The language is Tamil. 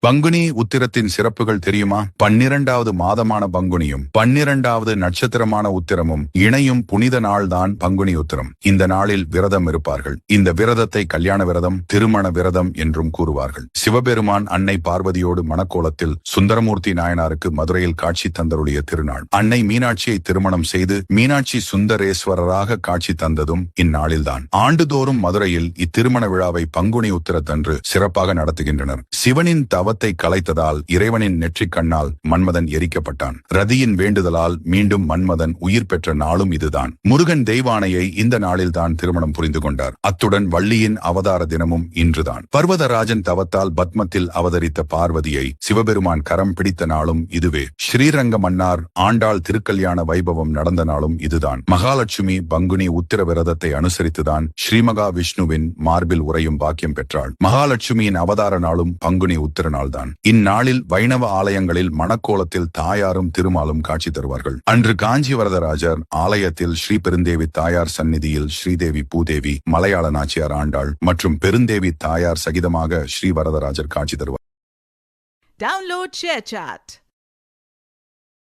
பங்குனி உத்திரத்தின் சிறப்புகள் தெரியுமா? 12வது மாதமான பங்குனியும் 12வது நட்சத்திரமான உத்திரமும் இணையும் புனித நாள்தான் பங்குனி உத்திரம். இந்த நாளில் விரதம் இருப்பார்கள். இந்த விரதத்தை கல்யாண விரதம், திருமண விரதம் என்றும் கூறுவார்கள். சிவபெருமான் அன்னை பார்வதியோடு மணக்கோலத்தில் சுந்தரமூர்த்தி நாயனாருக்கு மதுரையில் காட்சி தந்தருடைய திருநாள். அன்னை மீனாட்சியை திருமணம் செய்து மீனாட்சி சுந்தரேஸ்வரராக காட்சி தந்ததும் இந்நாளில்தான். ஆண்டுதோறும் மதுரையில் இத்திருமண விழாவை பங்குனி உத்திரத்தன்று சிறப்பாக நடத்துகின்றனர். சிவனின் தவத்தை கலைத்ததால் இறைவனின் நெற்றிக் கண்ணால் மன்மதன் எரிக்கப்பட்டான். ரதியின் வேண்டுதலால் மீண்டும் மன்மதன் உயிர் பெற்ற நாளும் இதுதான். முருகன் தெய்வானையை இந்த நாளில்தான் திருமணம் புரிந்து கொண்டார். அத்துடன் வள்ளியின் அவதார தினமும் இன்றுதான். பர்வதராஜன் தவத்தால் பத்மத்தில் அவதரித்த பார்வதியை சிவபெருமான் கரம் பிடித்த நாளும் இதுவே. ஸ்ரீரங்க மன்னார் ஆண்டாள் திருக்கல்யாண வைபவம் நடந்த நாளும் இதுதான். மகாலட்சுமி பங்குனி உத்திர விரதத்தை அனுசரித்துதான் ஸ்ரீமகா விஷ்ணுவின் மார்பில் உறையும் பாக்கியம் பெற்றாள். மகாலட்சுமியின் அவதார நாளும் பங்குனி உத்திர நாள்தான். இந்நாளில் வைணவ ஆலயங்களில் மணக்கோலத்தில் தாயாரும் திருமாலும் காட்சி தருவார்கள். அன்று காஞ்சி வரதராஜர் ஆலயத்தில் ஸ்ரீ பெருந்தேவி தாயார் சந்நிதியில் ஸ்ரீதேவி பூதேவி, மலையாள நாச்சியார் ஆண்டாள் மற்றும் பெருந்தேவி தாயார் சகிதமாக ஸ்ரீ வரதராஜர் காட்சி தருவார். Download ShareChat.